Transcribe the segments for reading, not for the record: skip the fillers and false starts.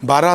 12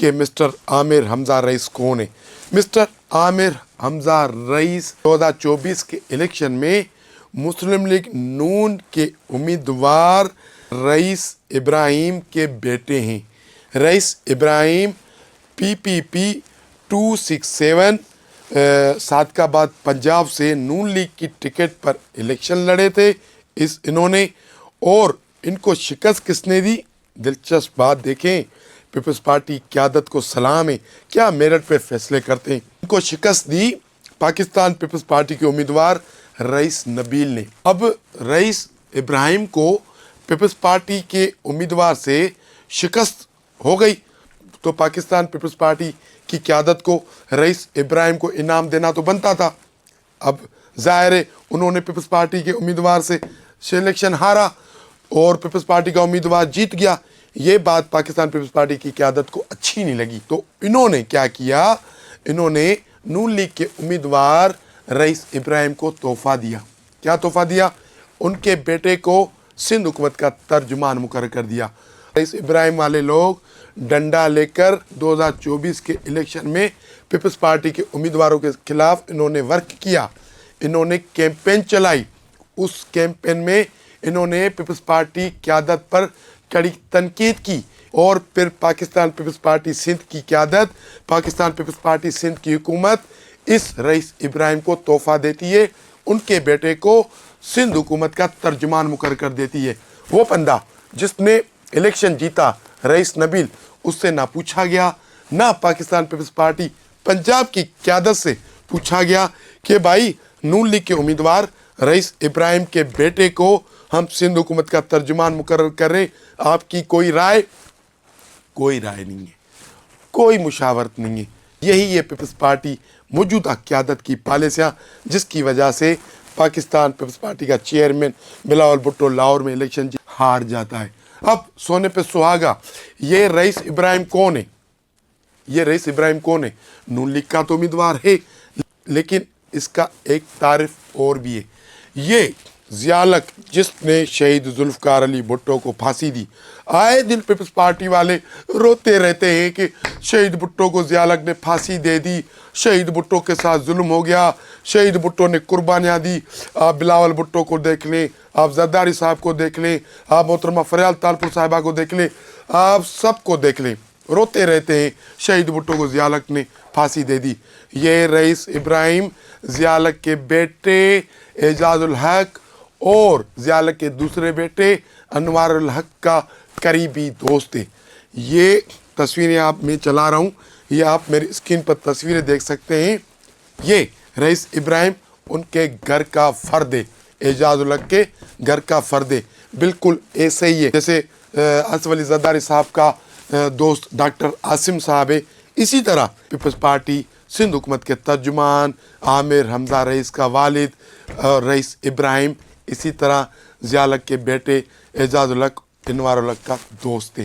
کہ مسٹر عامر حمزہ رئیس کون ہے۔ مسٹر عامر حمزہ رئیس 2024 کے الیکشن میں مسلم لیگ نون کے امیدوار رئیس ابراہیم کے بیٹے ہیں۔ رئیس ابراہیم PPP 267 صادق آباد پنجاب سے نون لیگ کی ٹکٹ پر الیکشن لڑے تھے انہوں نے، اور ان کو شکست کس نے دی؟ دلچسپ بات دیکھیں، پیپلز پارٹی قیادت کو سلام ہے، کیا میرٹ پہ فیصلے کرتے ہیں۔ ان کو شکست دی پاکستان پیپلز پارٹی کے امیدوار رئیس نبیل نے۔ اب رئیس ابراہیم کو پیپلز پارٹی کے امیدوار سے شکست ہو گئی تو پاکستان پیپلز پارٹی کی قیادت کو رئیس ابراہیم کو انعام دینا تو بنتا تھا۔ اب ظاہر ہے انہوں نے پیپلز پارٹی کے امیدوار سے الیکشن ہارا اور پیپلز پارٹی کا امیدوار جیت گیا۔ یہ بات پاکستان پیپلز پارٹی کی قیادت کو اچھی نہیں لگی، تو انہوں نے کیا کیا؟ انہوں نے نون لیگ کے امیدوار رئیس ابراہیم کو تحفہ دیا۔ کیا تحفہ دیا؟ ان کے بیٹے کو سندھ حکومت کا ترجمان مقرر کر دیا۔ رئیس ابراہیم والے لوگ ڈنڈا لے کر 2024 کے الیکشن میں پیپلز پارٹی کے امیدواروں کے خلاف انہوں نے ورک کیا، انہوں نے کیمپین چلائی۔ اس کیمپین میں انہوں نے پیپلز پارٹی قیادت پر کڑی تنقید کی، اور پھر پاکستان پیپلز پارٹی سندھ کی قیادت، پاکستان پیپلز پارٹی سندھ کی حکومت اس رئیس ابراہیم کو تحفہ دیتی ہے، ان کے بیٹے کو سندھ حکومت کا ترجمان مقرر کر دیتی ہے۔ وہ بندہ جس نے الیکشن جیتا، رئیس نبیل، اس سے نہ پوچھا گیا، نہ پاکستان پیپلز پارٹی پنجاب کی قیادت سے پوچھا گیا کہ بھائی نون لیگ کے امیدوار رئیس ابراہیم کے بیٹے کو ہم سندھ حکومت کا ترجمان مقرر کر رہے ہیں، آپ کی کوئی رائے؟ کوئی رائے نہیں ہے، کوئی مشاورت نہیں ہے۔ یہی ہے پیپلز پارٹی موجودہ قیادت کی پالیسیاں، جس کی وجہ سے پاکستان پیپلز پارٹی کا چیئرمین بلاول بھٹو لاہور میں الیکشن ہار جاتا ہے۔ اب سونے پہ سہاگا، یہ رئیس ابراہیم کون ہے؟ یہ رئیس ابراہیم کون ہے؟ نون لیگ کا تو امیدوار ہے، لیکن اس کا ایک تعارف اور بھی ہے۔ یہ ضیالق جس نے شہید ذوالفقار علی بھٹو کو پھانسی دی، آئے دن پیپلز پارٹی والے روتے رہتے ہیں کہ شہید بھٹو کو ضیالق نے پھانسی دے دی، شہید بھٹو کے ساتھ ظلم ہو گیا، شہید بھٹو نے قربانیاں دی۔ آپ بلاول بھٹو کو دیکھ لیں، آپ زرداری صاحب کو دیکھ لیں، آپ محترمہ فریال تالپور صاحبہ کو دیکھ لیں، آپ سب کو دیکھ لیں، روتے رہتے ہیں شہید بھٹو کو ضیالق نے پھانسی دے دی۔ یہ رئیس ابراہیم ضیالق کے بیٹے اعجاز الحق اور ضیالق کے دوسرے بیٹے انوار الحق کا قریبی دوست ہے۔ یہ تصویریں آپ میں چلا رہا ہوں، یہ آپ میری اسکرین پر تصویریں دیکھ سکتے ہیں۔ یہ رئیس ابراہیم ان کے گھر کا فرد ہے، اعجاز الحق کے گھر کا فرد ہے، بالکل ایسے ہی ہے جیسے اسف علی زرداری صاحب کا دوست ڈاکٹر عاصم صاحب ہے۔ اسی طرح پیپلز پارٹی سندھ حکومت کے ترجمان عامر حمزہ رئیس کا والد اور رئیس ابراہیم اسی طرح ضیالق کے بیٹے اعجاز الحق انوار الحق کا دوست ہے۔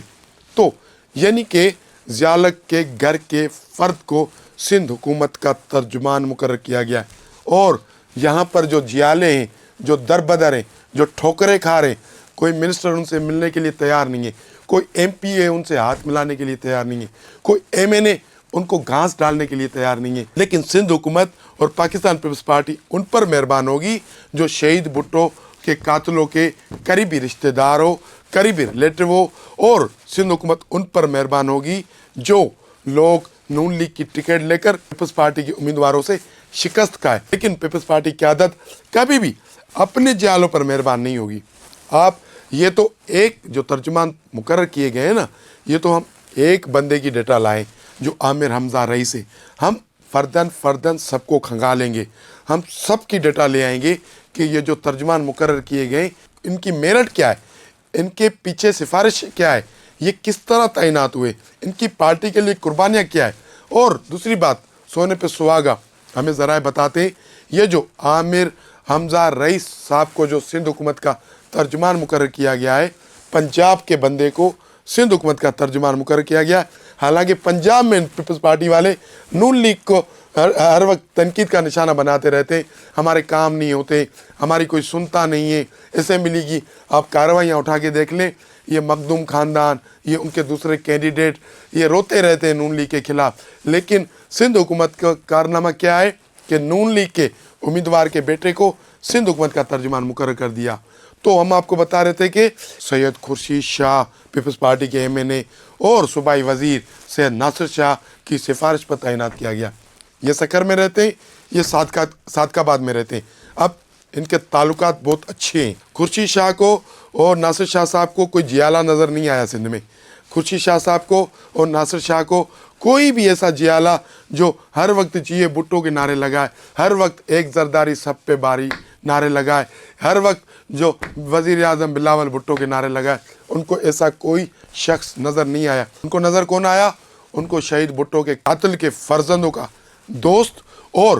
تو یعنی کہ ضیالق کے گھر کے فرد کو سندھ حکومت کا ترجمان مقرر کیا گیا ہے، اور یہاں پر جو جیالے ہیں، جو در بدر ہیں، جو ٹھوکریں کھا رہے ہیں، کوئی منسٹر ان سے ملنے کے لیے تیار نہیں ہے، کوئی MP ان سے ہاتھ ملانے کے لیے تیار نہیں ہے، کوئی MNA ان کو گھاس ڈالنے کے لیے تیار نہیں ہے، لیکن سندھ حکومت اور پاکستان پیپلز پارٹی ان پر مہربان ہوگی جو شہید بھٹو کے قاتلوں کے قریبی رشتہ دار ہو، قریبی ریلیٹو ہو، اور سندھ حکومت ان پر مہربان ہوگی جو لوگ نون لیگ کی ٹکٹ لے کر پیپلز پارٹی کے امیدواروں سے شکست کھائے۔ لیکن پیپلز پارٹی قیادت کبھی بھی اپنے جالوں پر مہربان نہیں ہوگی۔ آپ یہ تو ایک جو ترجمان مقرر کیے گئے ہیں نا، یہ تو ہم ایک بندے کی ڈیٹا لائیں جو عامر حمزہ رئیس ہے، ہم فردن سب کو کھنگالیں گے، ہم سب کی ڈیٹا لے آئیں گے کہ یہ جو ترجمان مقرر کیے گئے ان کی میرٹ کیا ہے، ان کے پیچھے سفارش کیا ہے، یہ کس طرح تعینات ہوئے، ان کی پارٹی کے لیے قربانیاں کیا ہے۔ اور دوسری بات، سونے پہ سہاگا، ہمیں ذرائع بتاتے ہیں یہ جو عامر حمزہ رئیس صاحب کو جو سندھ حکومت کا ترجمان مقرر کیا گیا ہے، پنجاب کے بندے کو سندھ حکومت کا ترجمان مقرر کیا گیا ہے، حالانکہ پنجاب میں پیپلز پارٹی والے نون لیگ کو ہر وقت تنقید کا نشانہ بناتے رہتے ہیں، ہمارے کام نہیں ہوتے، ہماری کوئی سنتا نہیں ہے، اسمبلی کی آپ کارروائیاں اٹھا کے دیکھ لیں، یہ مخدوم خاندان، یہ ان کے دوسرے کینڈیڈیٹ، یہ روتے رہتے ہیں نون لیگ کے خلاف، لیکن سندھ حکومت کا کارنامہ کیا ہے کہ نون لیگ کے امیدوار کے بیٹے کو سندھ حکومت کا ترجمان مقرر کر دیا۔ تو ہم آپ کو بتا رہے تھے کہ سید خورشید شاہ پیپلز پارٹی کے MNA اور صوبائی وزیر سید ناصر شاہ کی سفارش پر تعینات کیا گیا۔ یہ سکر میں رہتے ہیں، یہ صادق آباد میں رہتے ہیں۔ اب ان کے تعلقات بہت اچھے ہیں۔ خورشید شاہ کو اور ناصر شاہ صاحب کو کوئی جیالہ نظر نہیں آیا سندھ میں۔ خورشید شاہ صاحب کو اور ناصر شاہ کو کوئی بھی ایسا جیالہ جو ہر وقت چیئے بھٹو کے نعرے لگائے، ہر وقت ایک زرداری سب پہ باری نعرے لگائے، ہر وقت جو وزیر اعظم بلاول بھٹو کے نعرے لگائے، ان کو ایسا کوئی شخص نظر نہیں آیا۔ ان کو نظر کون آیا؟ ان کو شہید بھٹو کے قاتل کے فرزندوں کا دوست اور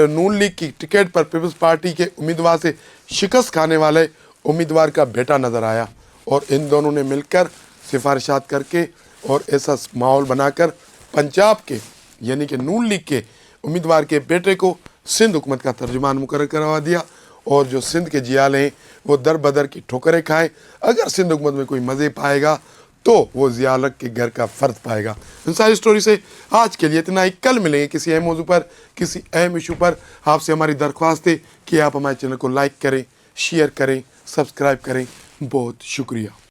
نون لیگ کی ٹکٹ پر پیپلز پارٹی کے امیدوار سے شکست کھانے والے امیدوار کا بیٹا نظر آیا، اور ان دونوں نے مل کر سفارشات کر کے اور ایسا ماحول بنا کر پنجاب کے یعنی کہ نون لیگ کے امیدوار کے بیٹے کو سندھ حکومت کا ترجمان مقرر کروا دیا، اور جو سندھ کے جیالے ہیں وہ در بدر کی ٹھوکریں کھائیں۔ اگر سندھ حکومت میں کوئی مزے پائے گا تو وہ ضیاء الحق کے گھر کا فرد پائے گا۔ ان ساری سٹوری سے آج کے لیے اتنا ہی۔ کل ملیں گے کسی اہم موضوع پر، کسی اہم ایشو پر۔ آپ سے ہماری درخواست ہے کہ آپ ہمارے چینل کو لائک کریں، شیئر کریں، سبسکرائب کریں۔ بہت شکریہ۔